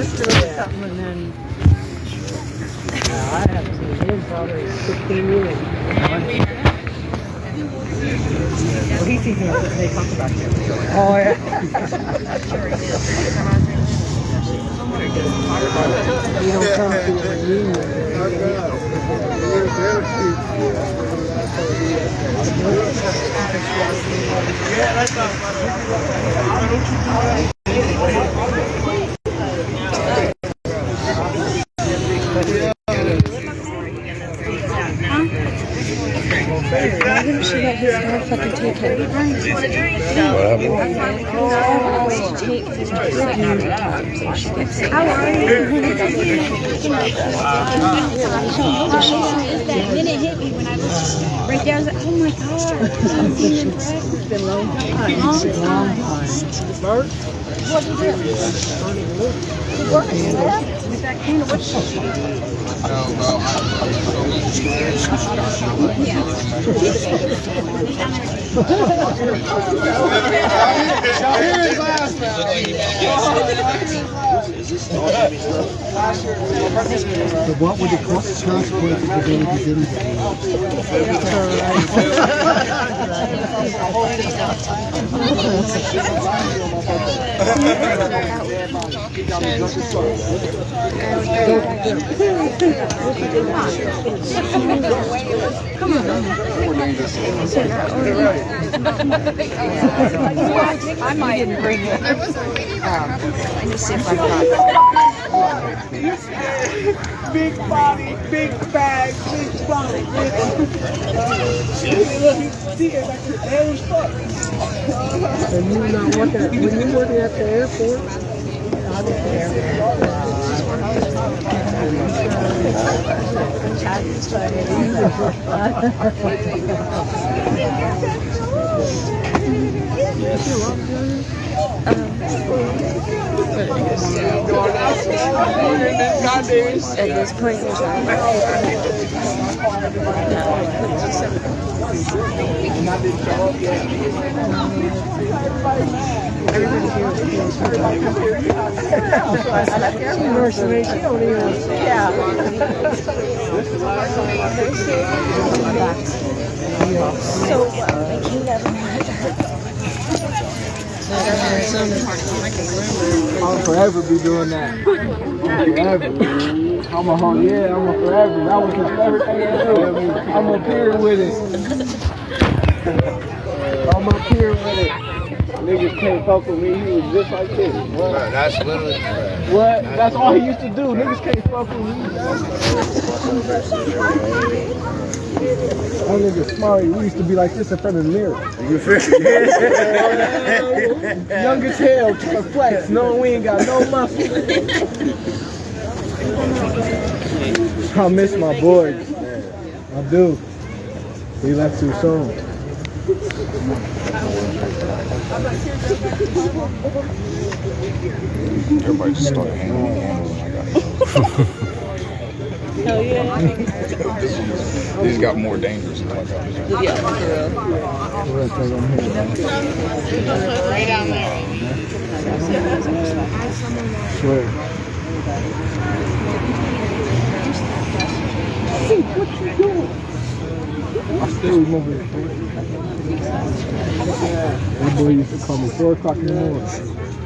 sister or something, and then I haven't seen him probably 15 years. Well, he's even up they talk about him. Oh, yeah. You don't come to a reunion. Why didn't she let his mom fucking take him? How are you? That minute hit me when I was right there. I was like, oh my god. It's been a long time. What is it? With that can of what? So what would the consequences of doing these Come on. I might bring it. I just see if I got Big body, big bag, big body. And you not working when you working at the airport? I'll get the airport. At this point in time, I'll forever be doing that. Forever. I'm a forever. That was his favorite thing to do. I'm up here with it. I'm up here with it. Niggas can't fuck with me. He was just like this. What? That's literally What? That's all he used to do. Niggas can't fuck with me. That nigga Smiley, we used to be like this in front of the mirror. you feel Young as hell, trying to flex, knowing we ain't got no muscle. I miss my boys. I do. He left too soon. Everybody just started hanging. hell yeah. These got more dangerous. Yeah, for real. Right down there. Swear. What you doing? I still remember it. That boy used to call me 4 o'clock in the morning.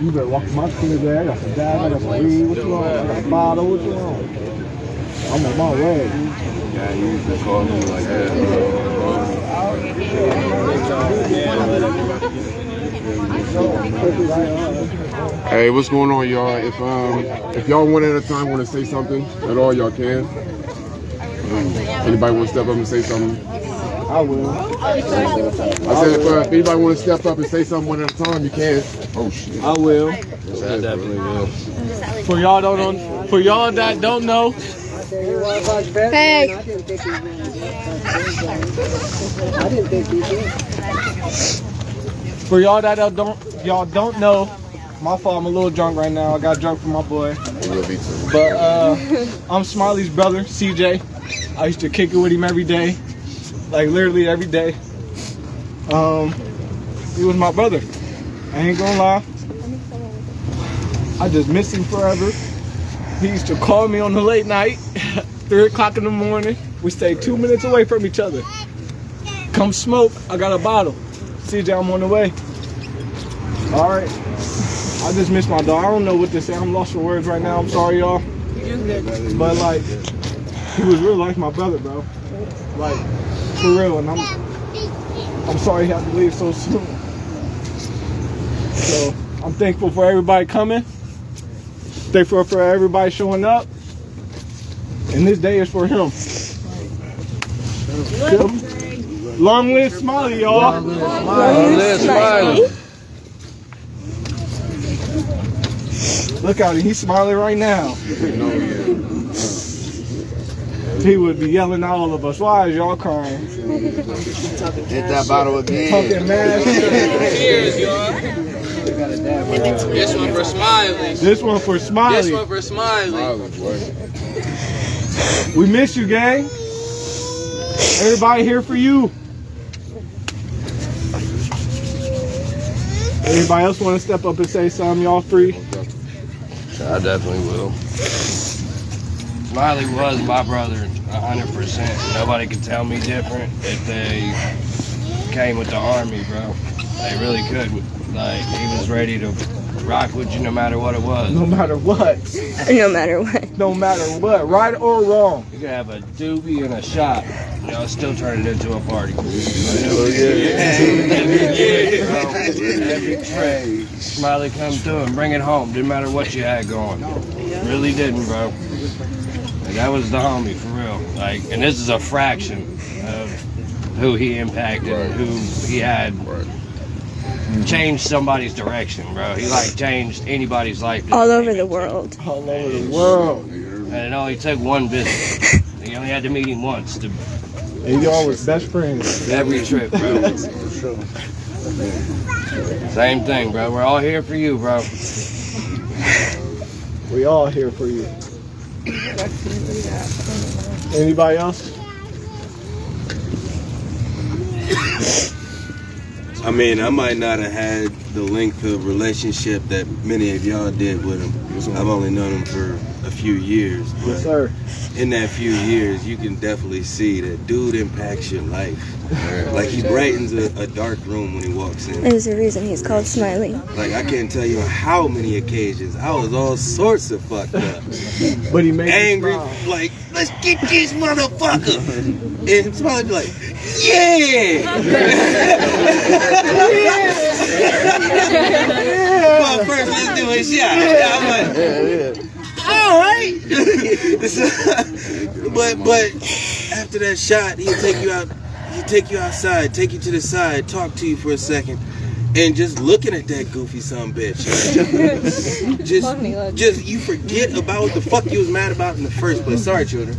You better walk my finger there. I got some dab, I got some weed. What you want? I got a bottle. What you want? I'm on my way. Yeah, you used to call me like that. Hey, what's going on, y'all? If y'all one at a time want to say something at all, y'all can. Anybody want to step up and say something? I will. I said if anybody want to step up and say something one at a time, you can. Oh shit. I will. I definitely will. For y'all that don't know. Hey. For y'all that don't know, my fault. I'm a little drunk right now. I got drunk from my boy. But I'm Smiley's brother, CJ. I used to kick it with him every day, like literally every day. He was my brother. I ain't gonna lie. I just miss him forever. He used to call me on the late night, 3 o'clock in the morning. We stayed 2 minutes away from each other. Come smoke, I got a bottle. CJ, I'm on the way. All right. I just missed my dog. I don't know what to say. I'm lost for words right now. I'm sorry, y'all. But like, he was really like my brother, bro. Like, for real. And I'm sorry he had to leave so soon. So I'm thankful for everybody coming. Thankful for everybody showing up. And this day is for him. Long live Smiley, y'all. Long live Smiley. Look out, he's smiling right now. He would be yelling at all of us. Why is y'all crying? Hit that bottle again. Talking mad. Cheers, y'all. This one for Smiley. This one for Smiley. This one for Smiley. We miss you, gang. Everybody here for you. Anybody else want to step up and say something? Y'all free? I definitely will. Smiley was my brother, 100%. Nobody could tell me different if they came with the Army, bro. They really couldn't. Like, he was ready to rock with you no matter what it was. No matter what. No matter what. No matter what, right or wrong. You could have a doobie and a shot, you know, still turn it into a party. Every tray, Smiley come through and bring it home. Didn't matter what you had going. Really didn't, bro. Like, that was the homie, for real. Like, and this is a fraction of who he impacted and who he had changed somebody's direction, bro. He like changed anybody's life. All over the world. All over the world. And it only took one visit. He only had to meet him once. And y'all was best friends. Every trip, bro. Same thing, bro. We're all here for you, bro. We all here for you. Anybody else? I mean, I might not have had the length of relationship that many of y'all did with him. I've only known him for a few years. But Yes, sir. in that few years, you can definitely see that dude impacts your life. Like, he brightens a dark room when he walks in. There's a reason he's called Smiley. Like, I can't tell you on how many occasions I was all sorts of fucked up. But he made Angry, you smile. like, let's get this motherfucker. And Smiley be like, yeah. Well, first let's do a shot. I'm like, all right. but after that shot, he'll take you out. He'll take you outside, take you to the side, talk to you for a second, and just looking at that goofy son of a bitch, just you forget about what the fuck you was mad about in the first place. Sorry, children,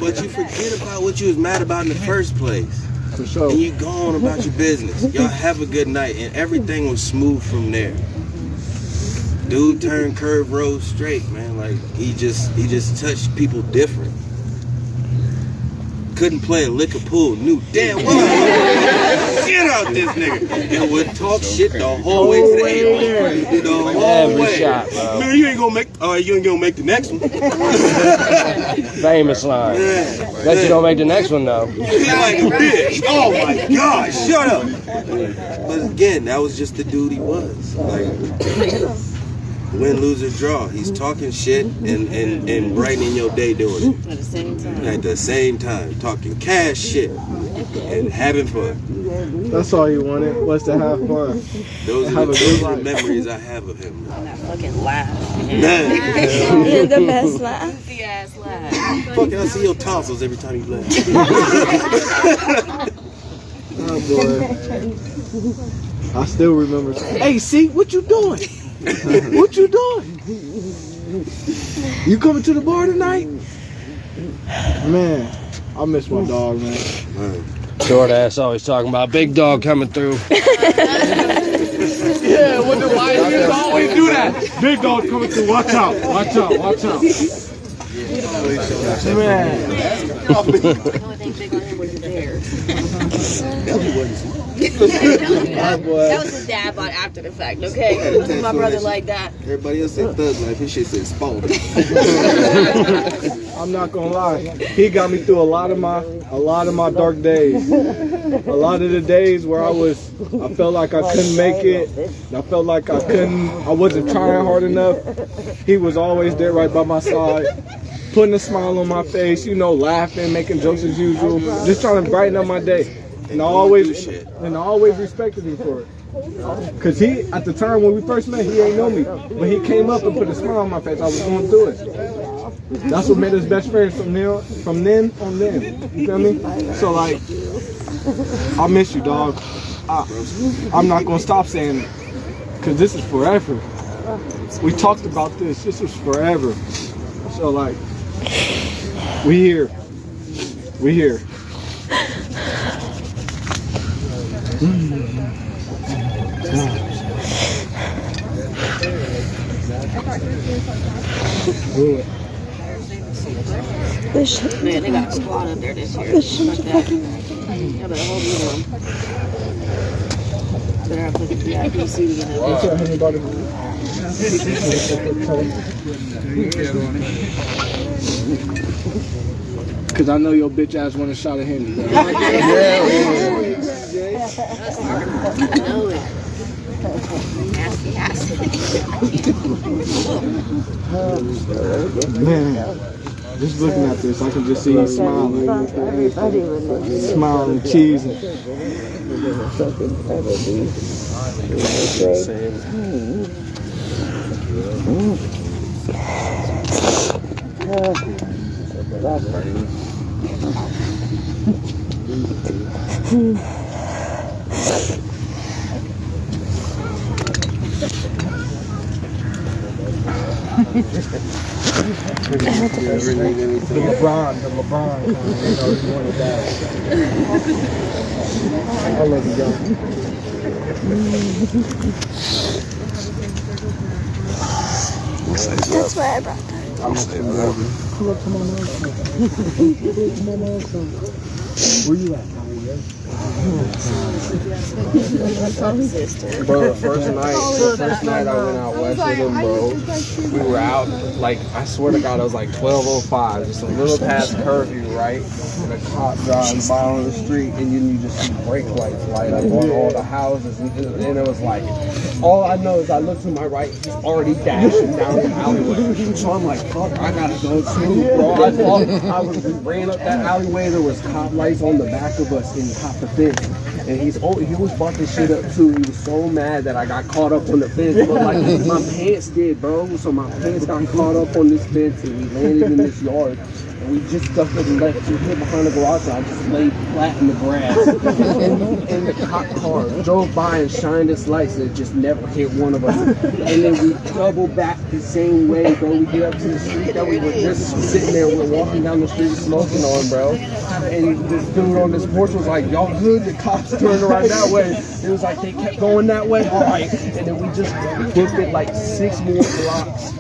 but you forget about what you was mad about in the first place. For sure. And you go on about your business. Y'all have a good night, and everything was smooth from there. Dude turned curve road straight, man. Like, he just touched people different. Couldn't play a lick of pool. Knew damn well get out this nigga. And would talk shit the whole way to the end. The whole Every way. shot, bro. Man, you ain't gonna make the next one. Famous line. Bet you don't make the next one, though. He like a bitch. Oh my God, shut up. But again, that was just the dude he was. Like, win, lose, or draw. He's talking shit and brightening your day doing it. At the same time. At the same time. Talking cash shit and having fun. That's all he wanted, was to have fun. Those are the memories I have of him. That fucking laugh. Man. The best laugh. Goofy ass laugh. Fucking, I see your tonsils every time you laugh. Oh boy. I still remember. Hey, see, what you doing? What you doing? You coming to the bar tonight? Man, I miss my dog, man. Short ass always talking about big dog coming through. Yeah, what the Lions always do that. Big dog coming through. Watch out. Watch out. Watch out. Man. The only thing big on him was his hair. That was his dad bought after the fact, okay? It wasn't my brother like that. Everybody else said Thug Life. His shit said Spalding. I'm not gonna lie. He got me through a lot of my dark days. A lot of the days where I felt like I couldn't make it. I felt like I wasn't trying hard enough. He was always there right by my side, putting a smile on my face, laughing, making jokes as usual, just trying to brighten up my day. And I always respected him for it. Cause he, at the time when we first met, he ain't know me, but he came up and put a smile on my face. I was going through it. That's what made us best friends from then on then. You feel me? So like, I miss you, dog. I'm not gonna stop saying it, cause this is forever. We talked about this. This is forever. So like, we here. Man, they got a squad up there this year. Fuck that. Yeah, but a whole new one. Better have like a VIP seating in there. Cause I know your bitch ass want a shot of Henny. I know it. Nasty ass. Man, just looking at this, I can just see you smiling. Smiling, cheesing. The LeBron. You want it bad. I love you, guys. That's why I brought that. I'm saying that. Where you at? Bro, the first night I went out west with him, bro, we were out, like, I swear to God, it was like 12:05, just a little past curfew, right? And a cop drives by on the street, and you just see brake lights light up on all the houses, and it was like, all I know is I look to my right, he's already dashing down the alleyway. So I'm like, fuck, I gotta go too, bro. We ran up that alleyway, there was cop lights on the back of us, and he hopped the fence. And he was bucking shit up too. He was so mad that I got caught up on the fence. But like my pants did, bro. So my pants got caught up on this fence and we landed in this yard. And we just stuck it and left it hit behind the garage and I just laid flat in the grass. and the cop car drove by and shined its lights and it just never hit one of us. And then we double back the same way, bro. We get up to the street that we were just sitting there. We're walking down the street smoking on, bro. And this dude on this porch was like, y'all good? The cops turned around that way. It was like they kept going that way. All right. And then we just booked it like 6 more blocks.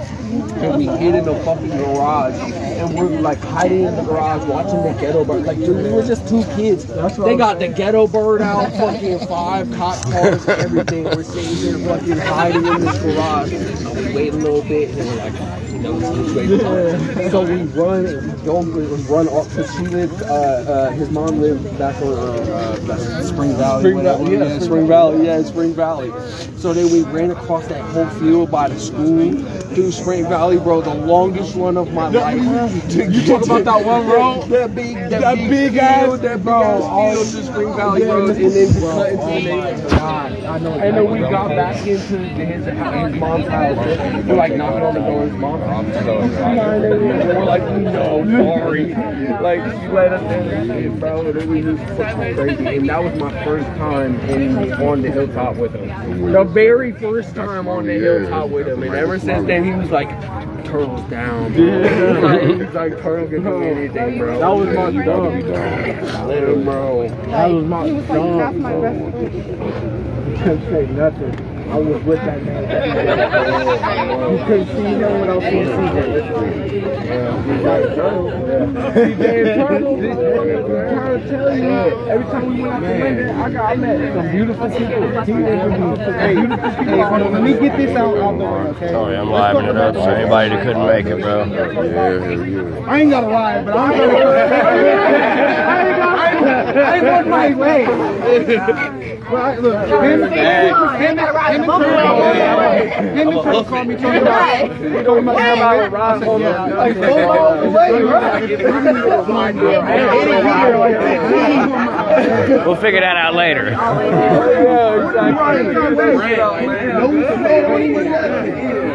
And we hid in the fucking garage. And we're like hiding in the garage watching the ghetto bird. Like, dude, we were just 2 kids. They got the ghetto bird out, fucking 5 cop cars and everything. We're sitting here fucking hiding in this garage. And we wait a little bit and we're like, so we run off because she lived, his mom lived back on Spring Valley. Spring Valley. So then we ran across that whole field by the school through Spring Valley, bro. The longest run of my life. You talk about that one road? That big ass, that bro. All to Spring Valley Road, and then cut into the neighborhood. And then we got back into his mom's house. We're like knocking on the door of his mom's house. We're like, no, sorry. Like, she let us in and shit, bro. And it was just fucking crazy. And that was my first time on the hilltop with him. The very first time on the hilltop with him. And ever since then, he was like, turtles down, bro. He's like, turtle can do anything, bro. That was my dog. Let him, bro. That was my dog, bro. Can't say nothing. I was with that man. couldn't see him without seeing CJ. CJ Eternal. I'm trying to tell you, every time we went out to London, I met some beautiful people. Hey, let me get this out the way, okay? Oh yeah, I'm livening it up for anybody that couldn't make it, bro. I ain't got to ride, but I'm going to I ain't going my way. Well, look, him and Trevor called me talking about We'll figure that out later.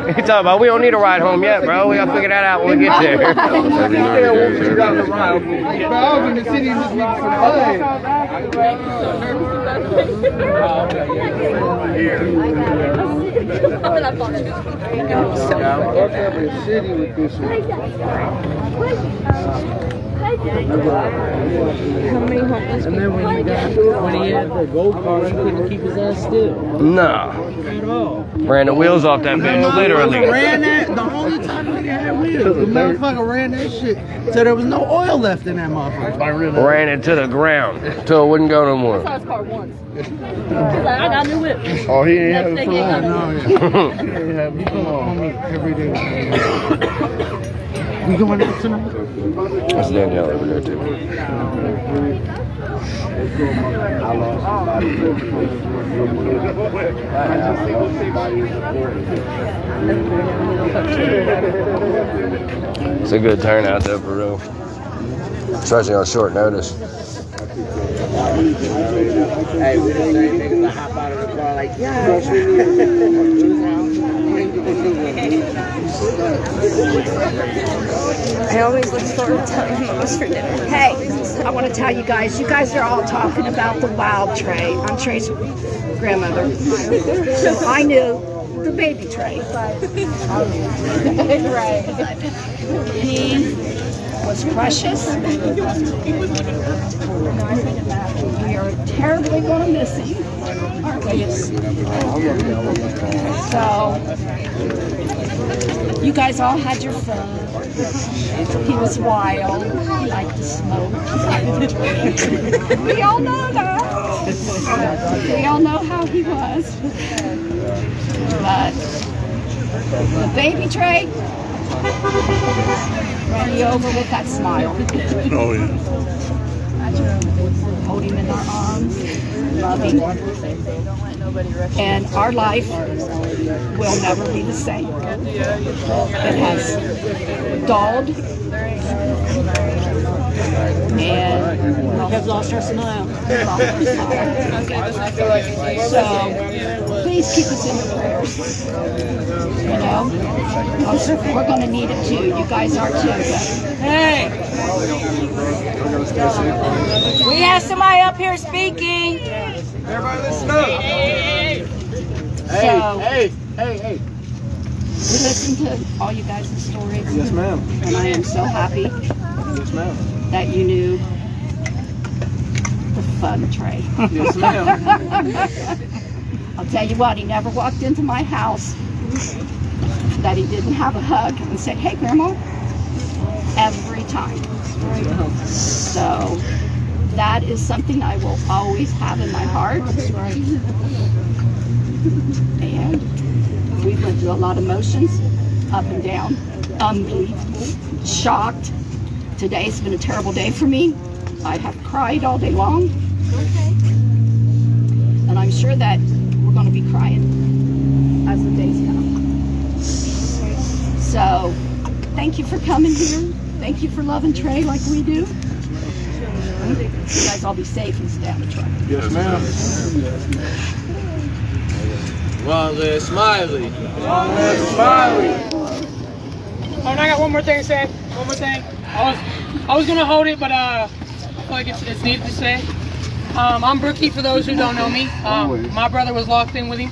You talking about we don't need a ride home yet, bro. We gotta figure that out when we get there. I was in the city this week for city with this one. And then when he had the gold cars, he couldn't keep his ass still. No. Ran the wheels off that bitch, literally. Ran that, the only time he had wheels. The motherfucker ran that shit. So there was no oil left in that motherfucker. Ran it to the ground, till it wouldn't go no more. I saw his car once. He's like, I got a new whip. Oh, he ain't having Next day, fun. No, yeah. He come on me every day. We going out tonight? That's Danielle over there too. It's a good turnout though, for real. Especially on short notice. Hey, we the same niggas that hop out of the car like, yeah. I always look forward to telling Mama's for dinner. Hey, I want to tell you guys are all talking about the wild Trey. I'm Trey's grandmother. So I knew the baby Trey. Right. He was precious. We are terribly going to miss him, aren't we? So, you guys all had your fun. He was wild. He liked to smoke. We all know that. We all know how he was. But the baby Trey ran you over with that smile. Oh, yeah. Hold him in our arms, love him. And our life will never be the same. It has dulled, and we have lost our smile. So please keep us in your prayers. You know, we're going to need it too. You guys are too. Hey! We have somebody up here speaking. Everybody listen up. Hey. We listen to all you guys' stories. Yes, ma'am. And I am so happy Yes, ma'am. that you knew the fun Trey. Yes, ma'am. I'll tell you what, he never walked into my house that he didn't have a hug and say, hey, Grandma, every time. So that is something I will always have in my heart. And we went through a lot of emotions, up and down, unbelievable, shocked. Today's been a terrible day for me. I have cried all day long. And I'm sure that we're going to be crying as the days come. So, thank you for coming here. Thank you for loving Trey like we do. You guys all be safe and stay on the truck. Yes, ma'am. Long live Smiley. Long live Smiley. Oh, and I got one more thing to say. One more thing. I was gonna hold it, but I feel like it's needed to say. I'm Brookie for those who don't know me. My brother was locked in with him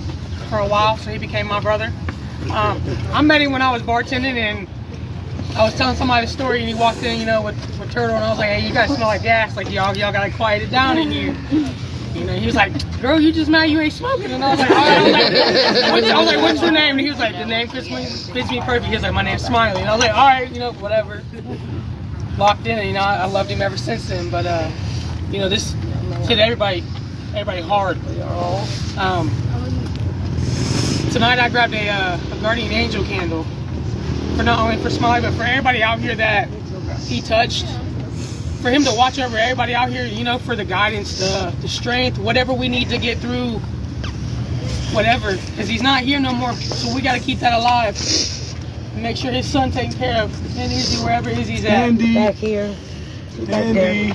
for a while, so he became my brother. I met him when I was bartending, and I was telling somebody the story, and he walked in, you know, with Turtle, and I was like, hey, you guys smell like gas. Like, y'all gotta quiet it down in here. You know, he was like, girl, you just mad you ain't smoking. And I was like, all right. I was like, what's your name? And he was like, the name fits me perfect. He was like, my name's Smiley. And I was like, all right, you know, whatever. Locked in, and you know, I loved him ever since then. But you know, this hit everybody hard. Tonight I grabbed a guardian angel candle for not only for Smiley, but for everybody out here that he touched. For him to watch over everybody out here, you know, for the guidance, the strength, whatever we need to get through, whatever. Because he's not here no more, so we got to keep that alive. And make sure his son taken care of. And Izzy, wherever Izzy's at. Andy. Back here. Andy.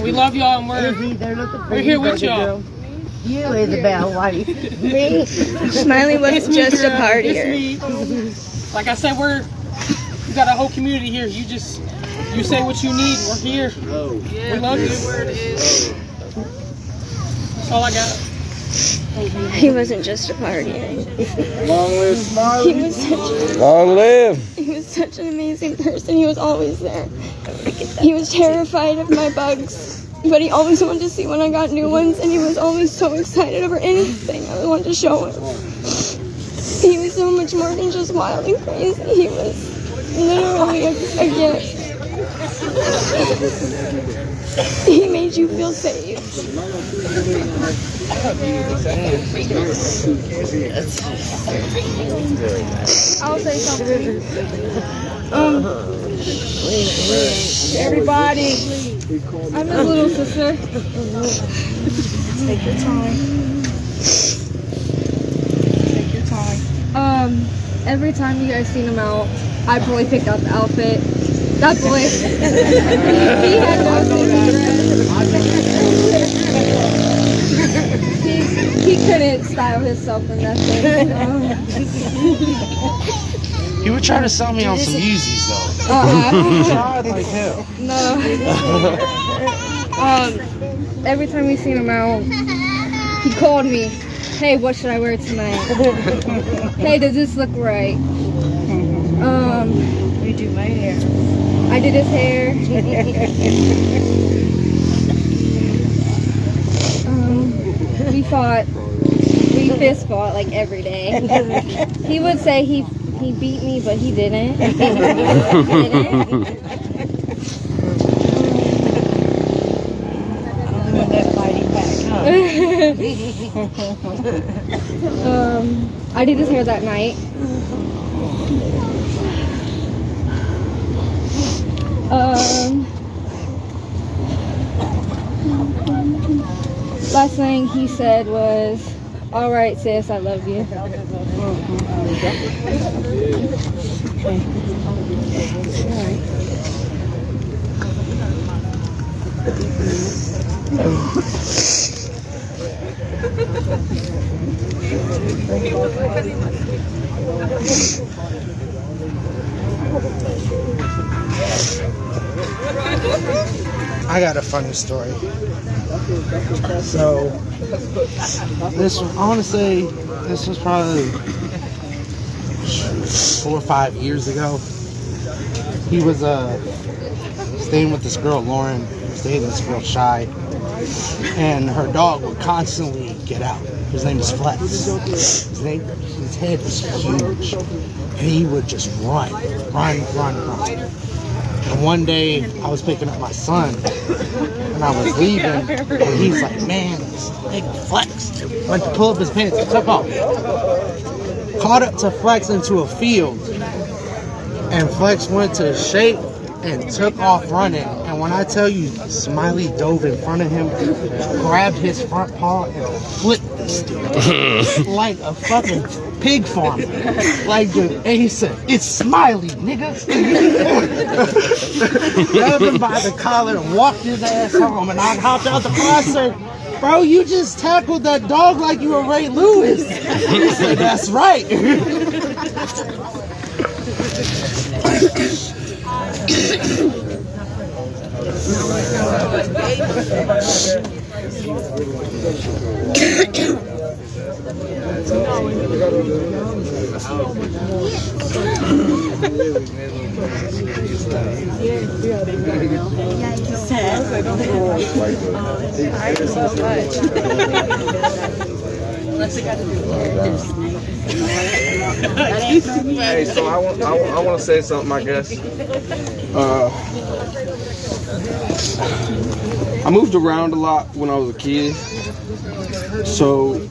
We love y'all, and we're here with y'all. You, Isabel, wife. Me? Smiley was just a partier. Like I said, we got a whole community here. You say what you need. We're here. We love you. That's all I got. He wasn't just a partier. Long live Smiley. Long live. He was such an amazing person. He was always there. He was terrified of my bugs, but he always wanted to see when I got new ones, and he was always so excited over anything I wanted to show him. He was so much more than just wild and crazy. He was literally a gift. He made you feel safe. I'll say something. Everybody, I'm his little sister. Take your time. Take your time. Every time you guys seen him out, I probably picked out the outfit. That boy, he had no secret. He couldn't style himself or nothing. You were trying to sell me on some Yeezys though. Tried like hell. No. Every time we seen him out, he called me. Hey, what should I wear tonight? Hey, does this look right? We do my hair. I did his hair. We fought. We fist fought like every day. He would say he beat me, but he didn't. I did his hair that night. Last thing he said was, "All right, sis, I love you." I got a funny story. So, I want to say this was probably 4 or 5 years ago. He was staying with this girl, Lauren, staying with this girl, Shy, and her dog would constantly get out. His name is Flex. His head was huge, and he would just run. And one day, I was picking up my son, and I was leaving, and he's like, man, this big Flex. Went to pull up his pants, took off. Caught up to Flex into a field, and Flex went to shape and took off running. And when I tell you, Smiley dove in front of him, grabbed his front paw, and flipped this dude like a fucking pig farmer. And he said, "It's Smiley, nigga." Grabbed him by the collar and walked his ass home. And I hopped out the car and said, "Bro, you just tackled that dog like you were Ray Lewis." He said, "That's right." Hey, so I want to say something, I guess. I moved around a lot when I was a kid, so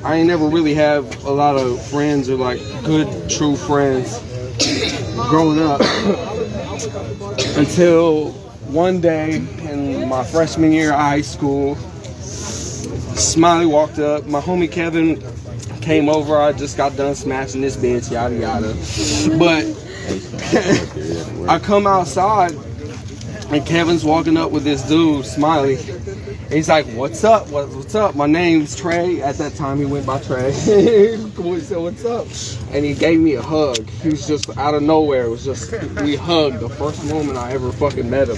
I ain't never really have a lot of friends or like good, true friends growing up until one day in my freshman year of high school. Smiley walked up. My homie Kevin came over. I just got done smashing this bitch, yada yada. But I come outside and Kevin's walking up with this dude, Smiley. And he's like, "What's up? What's up? My name's Trey." At that time, he went by Trey. He said, "What's up?" And he gave me a hug. He was just out of nowhere. It was just, we hugged the first moment I ever fucking met him.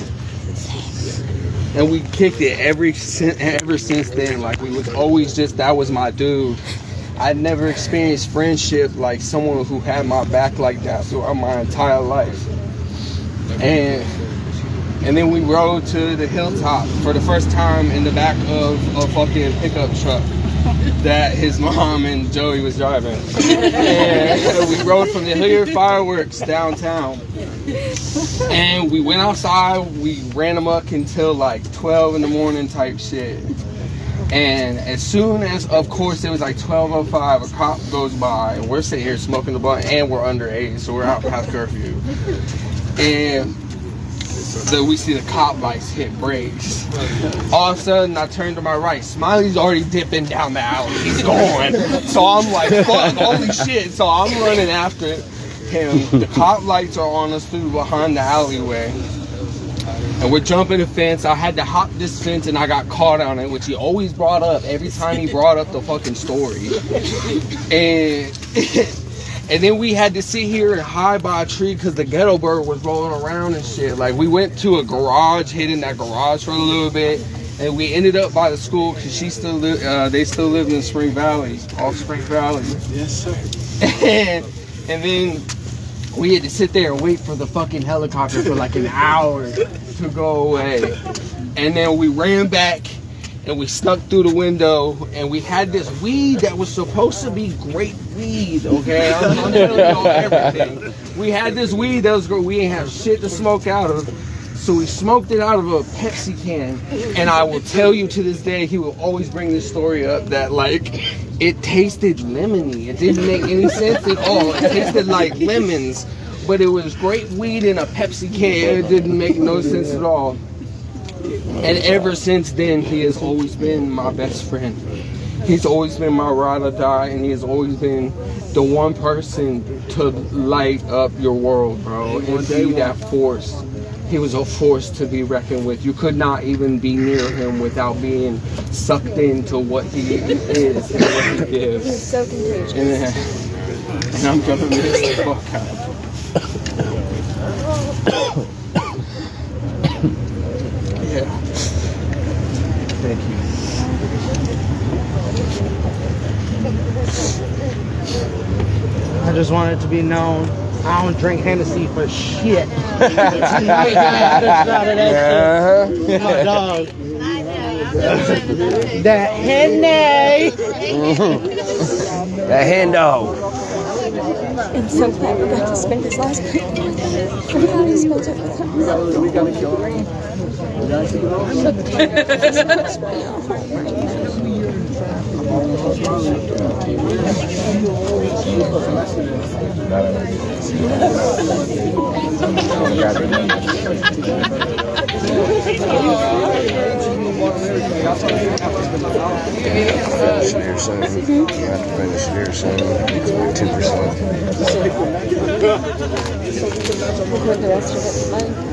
And we kicked it ever since then. Like, we was always just, that was my dude. I'd never experienced friendship like someone who had my back like that throughout my entire life. And then we rode to the hilltop for the first time in the back of a fucking pickup truck that his mom and Joey was driving. And we rode from the Hilliard Fireworks downtown. And we went outside, we ran amok until like 12 in the morning type shit. And as soon as, of course, it was like 12:05, a cop goes by, and we're sitting here smoking the blunt, and we're underage, so we're out past curfew. And then we see the cop lights hit brakes. All of a sudden, I turn to my right. Smiley's already dipping down the alley. He's gone. So I'm like, fuck, holy shit. So I'm running after him. The cop lights are on us through behind the alleyway. And we're jumping the fence. I had to hop this fence and I got caught on it, which he always brought up every time he brought up the fucking story. And then we had to sit here and hide by a tree because the ghetto bird was rolling around and shit. Like, we went to a garage, hid in that garage for a little bit, and we ended up by the school because they still lived in Spring Valley, off Spring Valley. Yes, sir. And then we had to sit there and wait for the fucking helicopter for like an hour to go away. And then we ran back and we snuck through the window and we had this weed that was supposed to be great weed, okay? I'm telling y'all everything. We had this weed that was great. We ain't have shit to smoke out of. So we smoked it out of a Pepsi can. And I will tell you to this day, he will always bring this story up that like, it tasted lemony. It didn't make any sense at all. It tasted like lemons, but it was great weed in a Pepsi can. It didn't make no sense at all. And ever since then, he has always been my best friend. He's always been my ride or die, and he has always been the one person to light up your world, bro, and be that force. He was a force to be reckoned with. You could not even be near him without being sucked into what he is and what he gives. He's so contagious. And I'm gonna miss the fuck out of him. Yeah. Thank you. I just want it to be known, I don't drink Hennessy for shit. Tonight I had a shot of that shit. My dog. That Henny. That hen dog. I'm so glad we got to spend this last night. I'm glad he spent it with us. We gotta kill her. Finish it here soon. You have to finish it here soon. It's like 2%. Record the rest of it.